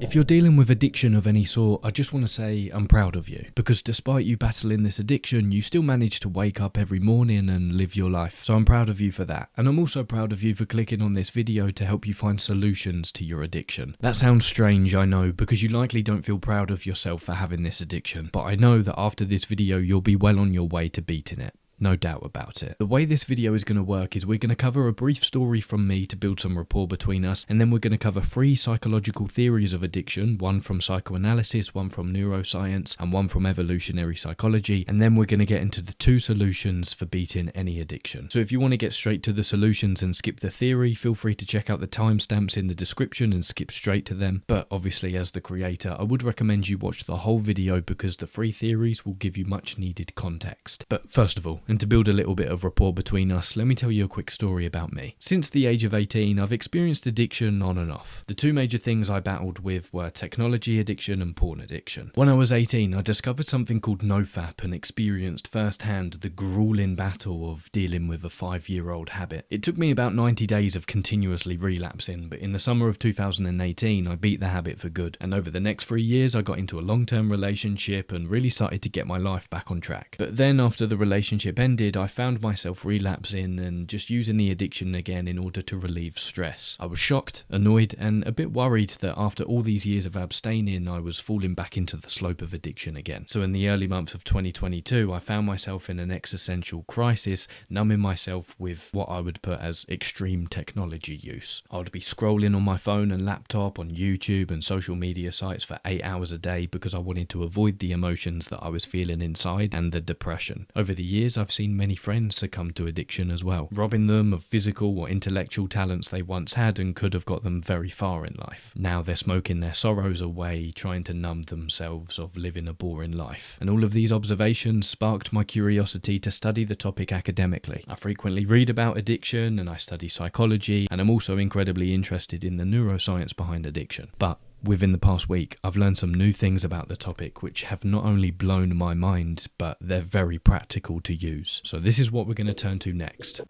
If you're dealing with addiction of any sort, I just want to say I'm proud of you, because despite you battling this addiction, you still manage to wake up every morning and live your life. So I'm proud of you for that. And I'm also proud of you for clicking on this video to help you find solutions to your addiction. That sounds strange, I know, because you likely don't feel proud of yourself for having this addiction, but I know that after this video you'll be well on your way to beating it. No doubt about it. The way this video is going to work is we're going to cover a brief story from me to build some rapport between us, and then we're going to cover 3 psychological theories of addiction, one from psychoanalysis, one from neuroscience, and one from evolutionary psychology, and then we're going to get into the 2 solutions for beating any addiction. So if you want to get straight to the solutions and skip the theory, feel free to check out the timestamps in the description and skip straight to them, but obviously as the creator I would recommend you watch the whole video because the 3 theories will give you much needed context. But first of all, and to build a little bit of rapport between us, let me tell you a quick story about me. Since the age of 18, I've experienced addiction on and off. The 2 major things I battled with were technology addiction and porn addiction. When I was 18, I discovered something called NoFap and experienced firsthand the grueling battle of dealing with a 5-year-old habit. It took me about 90 days of continuously relapsing, but in the summer of 2018, I beat the habit for good. And over the next 3 years, I got into a long-term relationship and really started to get my life back on track. But then after the relationship ended, I found myself relapsing and just using the addiction again in order to relieve stress. I was shocked, annoyed, and a bit worried that after all these years of abstaining, I was falling back into the slope of addiction again. So in the early months of 2022, I found myself in an existential crisis, numbing myself with what I would put as extreme technology use. I would be scrolling on my phone and laptop, on YouTube and social media sites for 8 hours a day because I wanted to avoid the emotions that I was feeling inside and the depression. Over the years, I've seen many friends succumb to addiction as well, robbing them of physical or intellectual talents they once had and could have got them very far in life. Now they're smoking their sorrows away, trying to numb themselves of living a boring life. And all of these observations sparked my curiosity to study the topic academically. I frequently read about addiction and I study psychology, and I'm also incredibly interested in the neuroscience behind addiction. But within the past week, I've learned some new things about the topic which have not only blown my mind, but they're very practical to use. So this is what we're going to turn to next.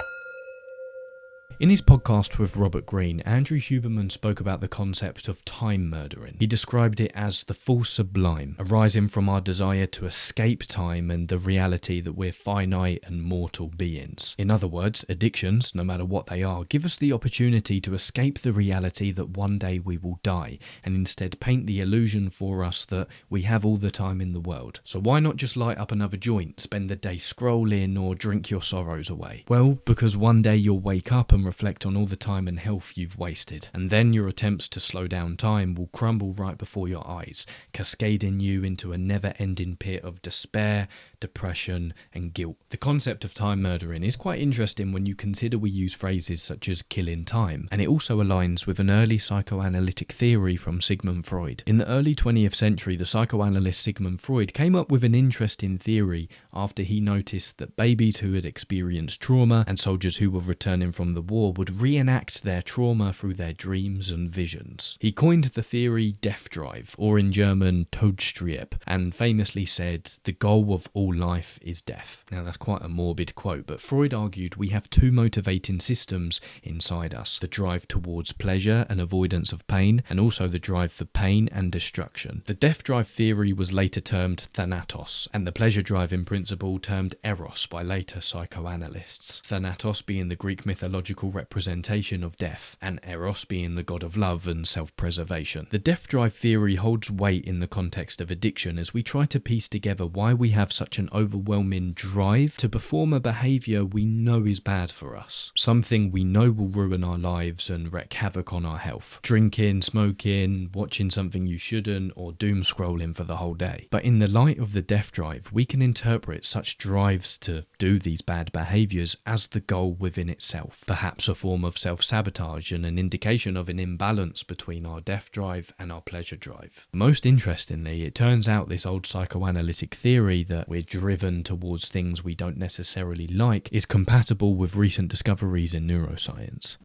In his podcast with Robert Greene, Andrew Huberman spoke about the concept of time murdering. He described it as the false sublime, arising from our desire to escape time and the reality that we're finite and mortal beings. In other words, addictions, no matter what they are, give us the opportunity to escape the reality that one day we will die, and instead paint the illusion for us that we have all the time in the world. So why not just light up another joint, spend the day scrolling, or drink your sorrows away? Well, because one day you'll wake up and reflect on all the time and health you've wasted, and then your attempts to slow down time will crumble right before your eyes, cascading you into a never-ending pit of despair, depression and guilt. The concept of time murdering is quite interesting when you consider we use phrases such as killing time, and it also aligns with an early psychoanalytic theory from Sigmund Freud. In the early 20th century, the psychoanalyst Sigmund Freud came up with an interesting theory after he noticed that babies who had experienced trauma and soldiers who were returning from the war would reenact their trauma through their dreams and visions. He coined the theory death drive, or in German Todesstrieb, and famously said, "The goal of all life is death." Now that's quite a morbid quote, but Freud argued we have 2 motivating systems inside us: the drive towards pleasure and avoidance of pain, and also the drive for pain and destruction. The death drive theory was later termed Thanatos, and the pleasure driving principle termed Eros by later psychoanalysts. Thanatos being the Greek mythological representation of death, and Eros being the god of love and self-preservation. The death drive theory holds weight in the context of addiction as we try to piece together why we have such an overwhelming drive to perform a behaviour we know is bad for us, something we know will ruin our lives and wreak havoc on our health. Drinking, smoking, watching something you shouldn't, or doom scrolling for the whole day. But in the light of the death drive, we can interpret such drives to do these bad behaviours as the goal within itself, perhaps a form of self-sabotage and an indication of an imbalance between our death drive and our pleasure drive. Most interestingly, it turns out this old psychoanalytic theory that we're driven towards things we don't necessarily like is compatible with recent discoveries in neuroscience.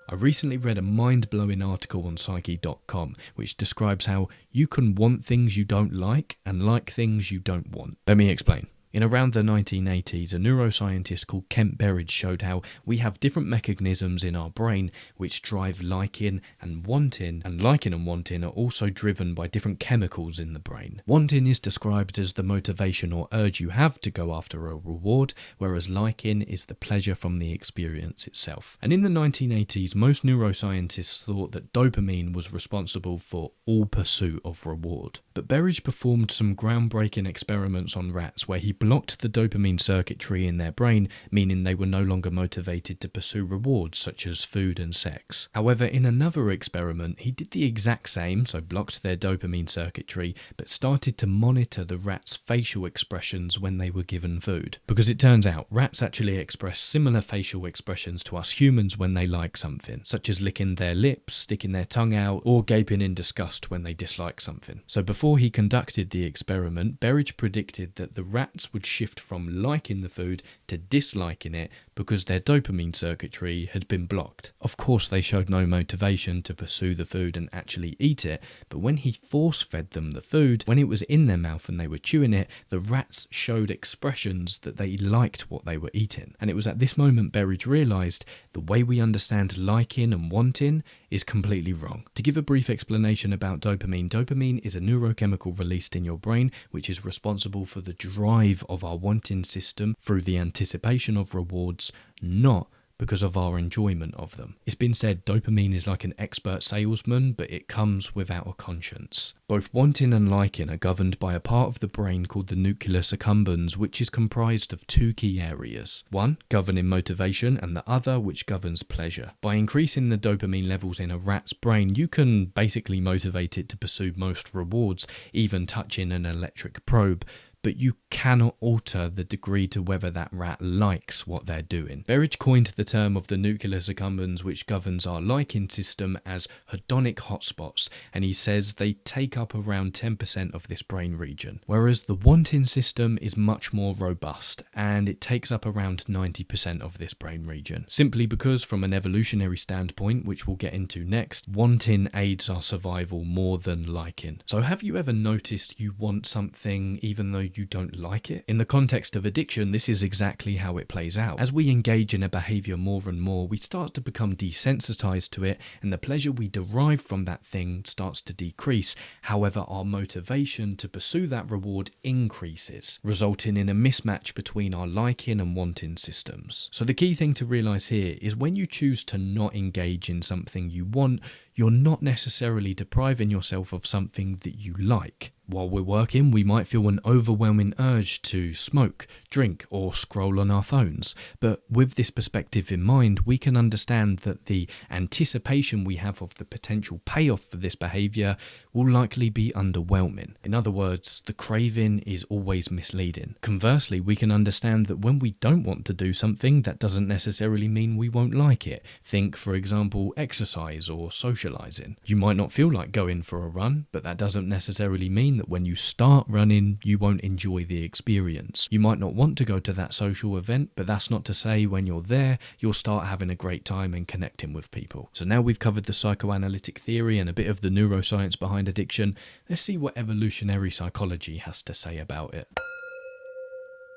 I recently read a mind-blowing article on psyche.com which describes how you can want things you don't like and like things you don't want. Let me explain. In around the 1980s, a neuroscientist called Kent Berridge showed how we have different mechanisms in our brain which drive liking and wanting, and liking and wanting are also driven by different chemicals in the brain. Wanting is described as the motivation or urge you have to go after a reward, whereas liking is the pleasure from the experience itself. And in the 1980s, most neuroscientists thought that dopamine was responsible for all pursuit of reward. But Berridge performed some groundbreaking experiments on rats where he blocked the dopamine circuitry in their brain, meaning they were no longer motivated to pursue rewards such as food and sex. However, in another experiment, he did the exact same, so blocked their dopamine circuitry, but started to monitor the rats' facial expressions when they were given food. Because it turns out, rats actually express similar facial expressions to us humans when they like something, such as licking their lips, sticking their tongue out, or gaping in disgust when they dislike something. So before he conducted the experiment, Berridge predicted that the rats would shift from liking the food to disliking it because their dopamine circuitry had been blocked. Of course, they showed no motivation to pursue the food and actually eat it, but when he force-fed them the food, when it was in their mouth and they were chewing it, the rats showed expressions that they liked what they were eating. And it was at this moment Berridge realised the way we understand liking and wanting is completely wrong. To give a brief explanation about dopamine, dopamine is a neurochemical released in your brain which is responsible for the drive of our wanting system through the anticipation of rewards, not because of our enjoyment of them. It's been said dopamine is like an expert salesman, but it comes without a conscience. Both wanting and liking are governed by a part of the brain called the nucleus accumbens, which is comprised of two key areas. One, governing motivation, and the other, which governs pleasure. By increasing the dopamine levels in a rat's brain, you can basically motivate it to pursue most rewards, even touching an electric probe, but you cannot alter the degree to whether that rat likes what they're doing. Berridge coined the term of the nucleus accumbens, which governs our liking system, as hedonic hotspots, and he says they take up around 10% of this brain region, whereas the wanting system is much more robust, and it takes up around 90% of this brain region, simply because from an evolutionary standpoint, which we'll get into next, wanting aids our survival more than liking. So have you ever noticed you want something even though you don't like it? In the context of addiction, this is exactly how it plays out. As we engage in a behavior more and more, we start to become desensitized to it, and the pleasure we derive from that thing starts to decrease. However, our motivation to pursue that reward increases, resulting in a mismatch between our liking and wanting systems. So the key thing to realize here is when you choose to not engage in something you want, you're not necessarily depriving yourself of something that you like. While we're working, we might feel an overwhelming urge to smoke, drink, or scroll on our phones. But with this perspective in mind, we can understand that the anticipation we have of the potential payoff for this behavior will likely be underwhelming. In other words, the craving is always misleading. Conversely, we can understand that when we don't want to do something, that doesn't necessarily mean we won't like it. Think, for example, exercise or socializing. You might not feel like going for a run, but that doesn't necessarily mean that when you start running, you won't enjoy the experience. You might not want to go to that social event, but that's not to say when you're there, you'll start having a great time and connecting with people. So now we've covered the psychoanalytic theory and a bit of the neuroscience behind addiction, let's see what evolutionary psychology has to say about it.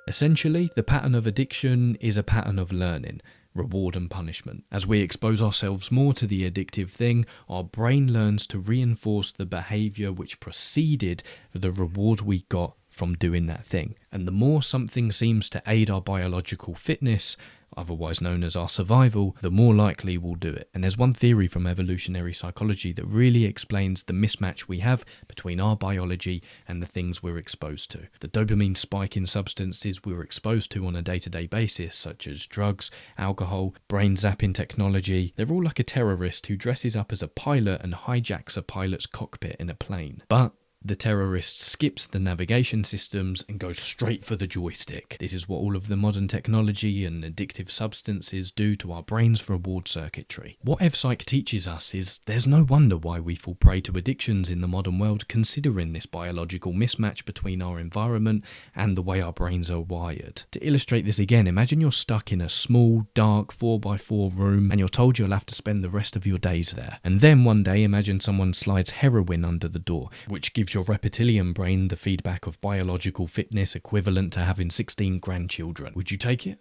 Essentially, the pattern of addiction is a pattern of learning, reward and punishment. As we expose ourselves more to the addictive thing, our brain learns to reinforce the behavior which preceded the reward we got from doing that thing. And the more something seems to aid our biological fitness, otherwise known as our survival, the more likely we'll do it. And there's one theory from evolutionary psychology that really explains the mismatch we have between our biology and the things we're exposed to. The dopamine spike in substances we're exposed to on a day-to-day basis, such as drugs, alcohol, brain zapping technology, they're all like a terrorist who dresses up as a pilot and hijacks a pilot's cockpit in a plane. But the terrorist skips the navigation systems and goes straight for the joystick. This is what all of the modern technology and addictive substances do to our brain's reward circuitry. What EvPsych teaches us is there's no wonder why we fall prey to addictions in the modern world, considering this biological mismatch between our environment and the way our brains are wired. To illustrate this again, imagine you're stuck in a small, dark 4x4 room and you're told you'll have to spend the rest of your days there. And then one day, imagine someone slides heroin under the door, which gives your reptilian brain the feedback of biological fitness equivalent to having 16 grandchildren. Would you take it?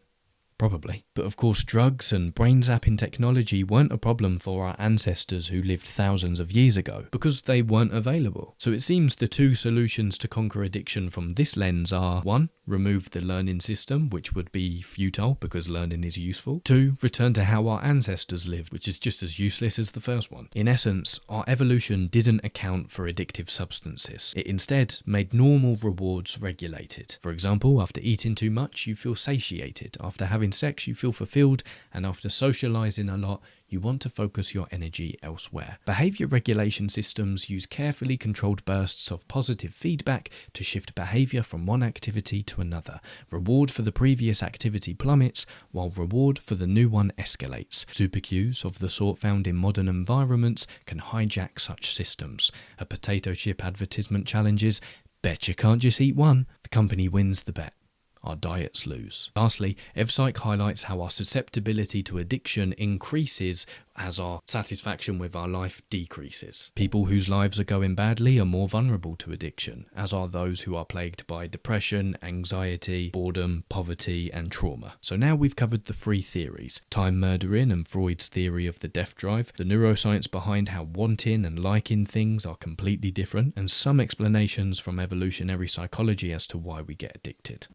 Probably. But of course, drugs and brain zapping technology weren't a problem for our ancestors who lived thousands of years ago, because they weren't available. So it seems the two solutions to conquer addiction from this lens are: 1. Remove the learning system, which would be futile because learning is useful. 2. Return to how our ancestors lived, which is just as useless as the first one. In essence, our evolution didn't account for addictive substances. It instead made normal rewards regulated. For example, after eating too much, you feel satiated. After having sex, you feel fulfilled, and after socializing a lot, you want to focus your energy elsewhere. Behavior regulation systems use carefully controlled bursts of positive feedback to shift behavior from one activity to another. Reward for the previous activity plummets, while reward for the new one escalates. Super cues of the sort found in modern environments can hijack such systems. A potato chip advertisement challenges, "Bet you can't just eat one." The company wins the bet. Our diets lose. Lastly, EvPsych highlights how our susceptibility to addiction increases as our satisfaction with our life decreases. People whose lives are going badly are more vulnerable to addiction, as are those who are plagued by depression, anxiety, boredom, poverty, and trauma. So now we've covered the three theories: time murdering and Freud's theory of the death drive, the neuroscience behind how wanting and liking things are completely different, and some explanations from evolutionary psychology as to why we get addicted.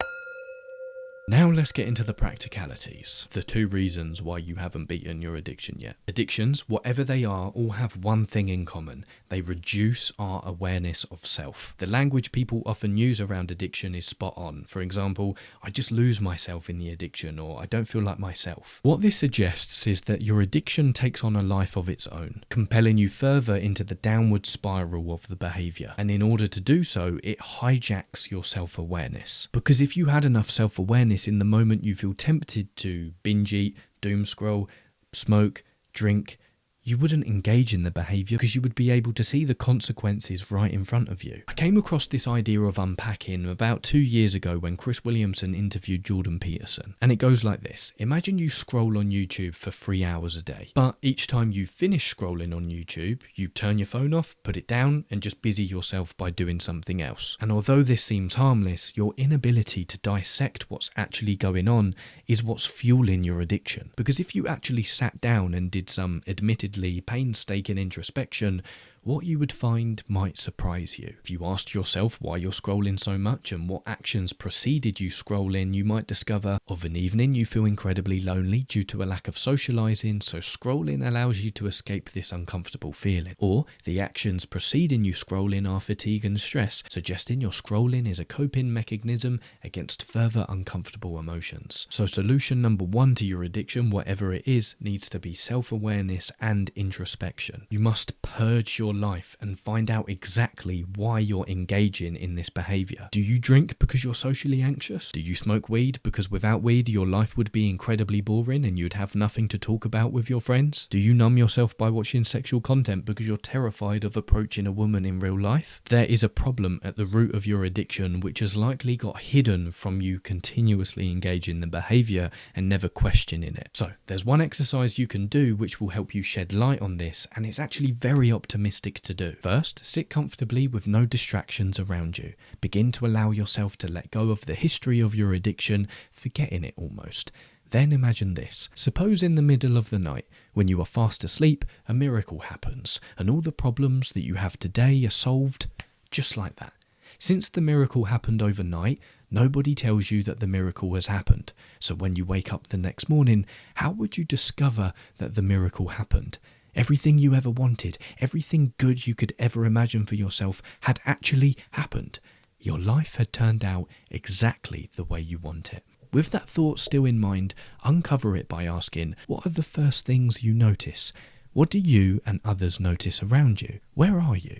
Now let's get into the practicalities, the two reasons why you haven't beaten your addiction yet. Addictions, whatever they are, all have one thing in common: they reduce our awareness of self. The language people often use around addiction is spot on. For example, "I just lose myself in the addiction," or "I don't feel like myself." What this suggests is that your addiction takes on a life of its own, compelling you further into the downward spiral of the behavior. And in order to do so, it hijacks your self-awareness. Because if you had enough self-awareness in the moment you feel tempted to binge eat, doom scroll, smoke, drink, you wouldn't engage in the behaviour because you would be able to see the consequences right in front of you. I came across this idea of unpacking about 2 years ago when Chris Williamson interviewed Jordan Peterson. And it goes like this: imagine you scroll on YouTube for 3 hours a day. But each time you finish scrolling on YouTube, you turn your phone off, put it down, and just busy yourself by doing something else. And although this seems harmless, your inability to dissect what's actually going on is what's fueling your addiction. Because if you actually sat down and did some admittedly painstaking introspection, what you would find might surprise you. If you asked yourself why you're scrolling so much and what actions preceded you scrolling, you might discover of an evening you feel incredibly lonely due to a lack of socializing, so scrolling allows you to escape this uncomfortable feeling. Or the actions preceding you scrolling are fatigue and stress, suggesting your scrolling is a coping mechanism against further uncomfortable emotions. So solution number 1 to your addiction, whatever it is, needs to be self-awareness and introspection. You must purge your life and find out exactly why you're engaging in this behavior. Do you drink because you're socially anxious? Do you smoke weed because without weed your life would be incredibly boring and you'd have nothing to talk about with your friends? Do you numb yourself by watching sexual content because you're terrified of approaching a woman in real life? There is a problem at the root of your addiction which has likely got hidden from you continuously engaging the behavior and never questioning it. So there's one exercise you can do which will help you shed light on this, and it's actually very optimistic to do. First, sit comfortably with no distractions around you. Begin to allow yourself to let go of the history of your addiction, forgetting it almost. Then imagine this. Suppose in the middle of the night, when you are fast asleep, a miracle happens, and all the problems that you have today are solved just like that. Since the miracle happened overnight, nobody tells you that the miracle has happened. So when you wake up the next morning, how would you discover that the miracle happened? Everything you ever wanted, everything good you could ever imagine for yourself had actually happened. Your life had turned out exactly the way you want it. With that thought still in mind, uncover it by asking, what are the first things you notice? What do you and others notice around you? Where are you?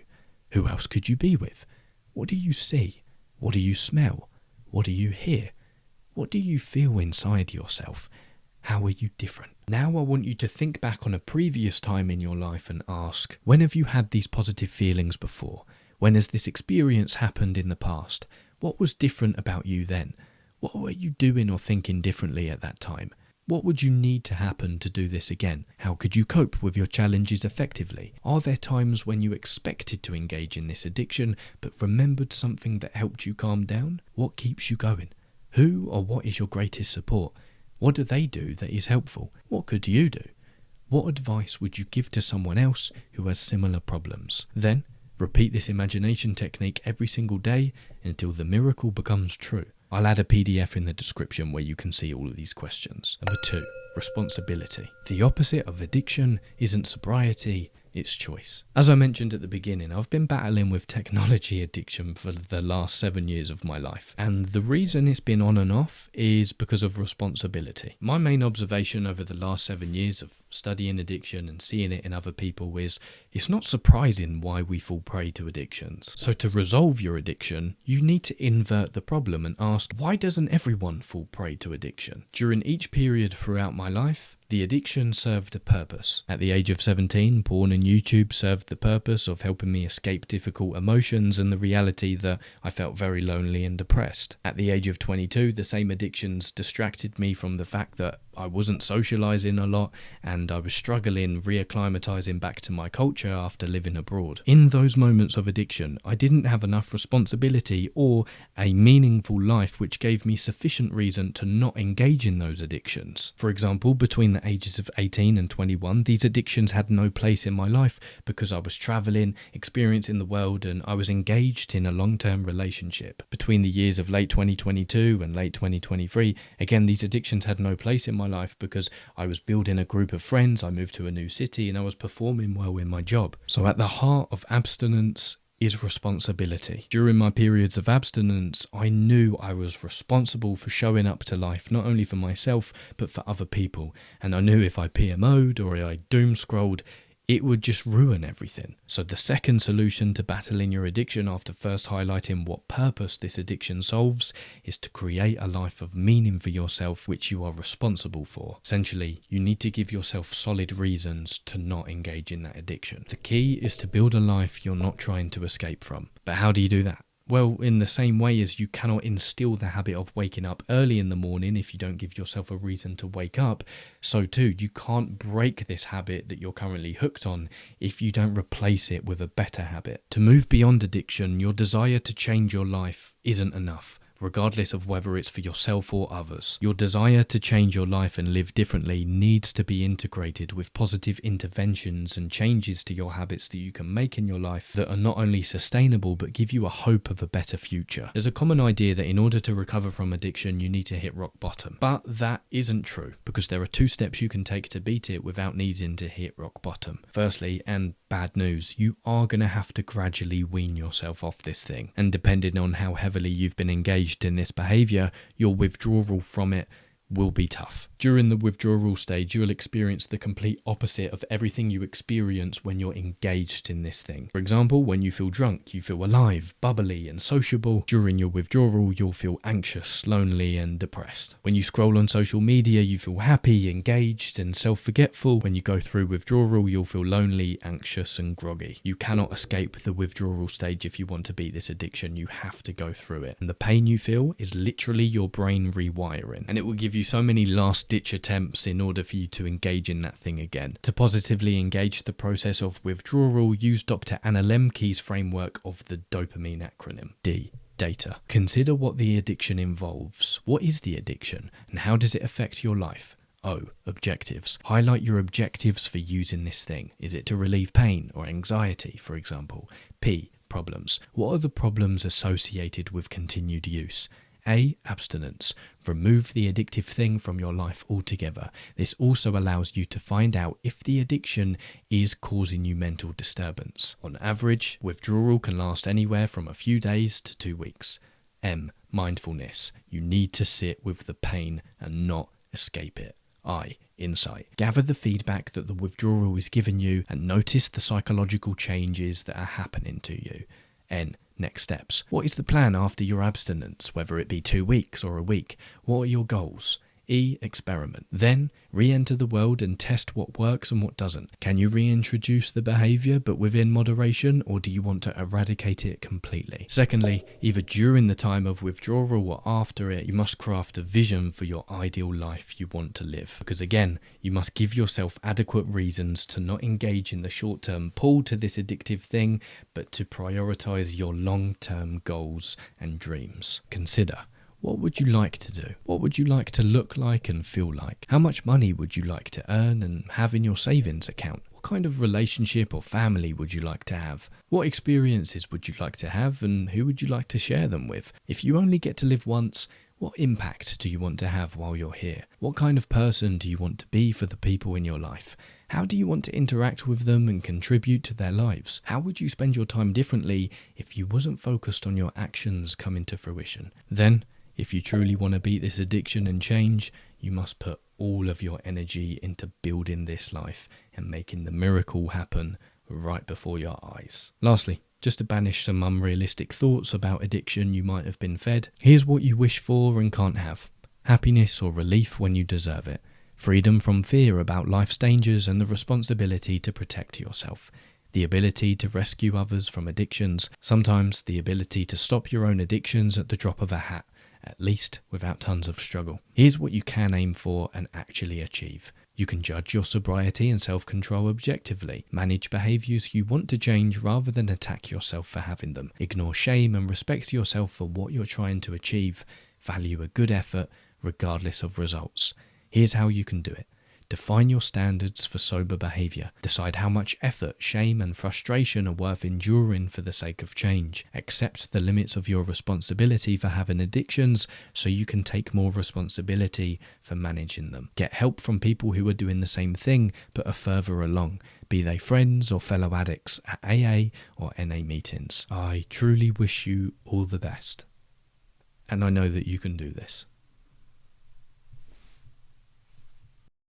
Who else could you be with? What do you see? What do you smell? What do you hear? What do you feel inside yourself? How are you different? Now I want you to think back on a previous time in your life and ask, when have you had these positive feelings before? When has this experience happened in the past? What was different about you then? What were you doing or thinking differently at that time? What would you need to happen to do this again? How could you cope with your challenges effectively? Are there times when you expected to engage in this addiction but remembered something that helped you calm down? What keeps you going? Who or what is your greatest support? What do they do that is helpful? What could you do? What advice would you give to someone else who has similar problems? Then, repeat this imagination technique every single day until the miracle becomes true. I'll add a PDF in the description where you can see all of these questions. Number 2, responsibility. The opposite of addiction isn't sobriety, it's choice. As I mentioned at the beginning, I've been battling with technology addiction for the last 7 years of my life. And the reason it's been on and off is because of responsibility. My main observation over the last 7 years of studying addiction and seeing it in other people is it's not surprising why we fall prey to addictions. So to resolve your addiction, you need to invert the problem and ask, why doesn't everyone fall prey to addiction? During each period throughout my life, the addiction served a purpose. At the age of 17, porn and YouTube served the purpose of helping me escape difficult emotions and the reality that I felt very lonely and depressed. At the age of 22, the same addictions distracted me from the fact that I wasn't socializing a lot and I was struggling reacclimatizing back to my culture after living abroad. In those moments of addiction, I didn't have enough responsibility or a meaningful life which gave me sufficient reason to not engage in those addictions. For example, between the ages of 18 and 21, these addictions had no place in my life because I was traveling, experiencing the world, and I was engaged in a long-term relationship. Between the years of late 2022 and late 2023, again, these addictions had no place in my life because I was building a group of friends, I moved to a new city, and I was performing well in my job. So at the heart of abstinence is responsibility. During my periods of abstinence, I knew I was responsible for showing up to life, not only for myself, but for other people. And I knew if I PMO'd or I doom scrolled, it would just ruin everything. So the second solution to battling your addiction, after first highlighting what purpose this addiction solves, is to create a life of meaning for yourself which you are responsible for. Essentially, you need to give yourself solid reasons to not engage in that addiction. The key is to build a life you're not trying to escape from. But how do you do that? Well, in the same way as you cannot instill the habit of waking up early in the morning if you don't give yourself a reason to wake up, so too, you can't break this habit that you're currently hooked on if you don't replace it with a better habit. To move beyond addiction, your desire to change your life isn't enough, regardless of whether it's for yourself or others. Your desire to change your life and live differently needs to be integrated with positive interventions and changes to your habits that you can make in your life that are not only sustainable but give you a hope of a better future. There's a common idea that in order to recover from addiction you need to hit rock bottom, but that isn't true because there are 2 steps you can take to beat it without needing to hit rock bottom. Firstly, and bad news, you are going to have to gradually wean yourself off this thing, and depending on how heavily you've been engaged in this behavior, your withdrawal from it will be tough. During the withdrawal stage, you'll experience the complete opposite of everything you experience when you're engaged in this thing. For example, when you feel drunk, you feel alive, bubbly, and sociable. During your withdrawal, you'll feel anxious, lonely, and depressed. When you scroll on social media, you feel happy, engaged, and self-forgetful. When you go through withdrawal, you'll feel lonely, anxious, and groggy. You cannot escape the withdrawal stage if you want to beat this addiction. You have to go through it. And the pain you feel is literally your brain rewiring. And it will give you so many last-ditch attempts in order for you to engage in that thing again. To positively engage the process of withdrawal, use Dr. Anna Lemke's framework of the dopamine acronym, D. Data. Consider what the addiction involves. What is the addiction and how does it affect your life? O. Objectives. Highlight your objectives for using this thing. Is it to relieve pain or anxiety, for example? P. Problems. What are the problems associated with continued use? A. Abstinence. Remove the addictive thing from your life altogether. This also allows you to find out if the addiction is causing you mental disturbance. On average, withdrawal can last anywhere from a few days to 2 weeks. M. Mindfulness. You need to sit with the pain and not escape it. I. Insight. Gather the feedback that the withdrawal is giving you and notice the psychological changes that are happening to you. N. Next steps. What is the plan after your abstinence, whether it be 2 weeks or a week? What are your goals? Experiment. Then, re-enter the world and test what works and what doesn't. Can you reintroduce the behaviour but within moderation, or do you want to eradicate it completely? Secondly, either during the time of withdrawal or after it, you must craft a vision for your ideal life you want to live. Because again, you must give yourself adequate reasons to not engage in the short-term pull to this addictive thing, but to prioritise your long-term goals and dreams. Consider, what would you like to do? What would you like to look like and feel like? How much money would you like to earn and have in your savings account? What kind of relationship or family would you like to have? What experiences would you like to have, and who would you like to share them with? If you only get to live once, what impact do you want to have while you're here? What kind of person do you want to be for the people in your life? How do you want to interact with them and contribute to their lives? How would you spend your time differently if you wasn't focused on your actions coming to fruition? Then, if you truly want to beat this addiction and change, you must put all of your energy into building this life and making the miracle happen right before your eyes. Lastly, just to banish some unrealistic thoughts about addiction you might have been fed, here's what you wish for and can't have. Happiness or relief when you deserve it. Freedom from fear about life's dangers and the responsibility to protect yourself. The ability to rescue others from addictions. Sometimes the ability to stop your own addictions at the drop of a hat, at least without tons of struggle. Here's what you can aim for and actually achieve. You can judge your sobriety and self-control objectively, manage behaviours you want to change rather than attack yourself for having them, ignore shame and respect yourself for what you're trying to achieve, value a good effort regardless of results. Here's how you can do it. Define your standards for sober behaviour. Decide how much effort, shame and frustration are worth enduring for the sake of change. Accept the limits of your responsibility for having addictions so you can take more responsibility for managing them. Get help from people who are doing the same thing but are further along, be they friends or fellow addicts at AA or NA meetings. I truly wish you all the best. And I know that you can do this.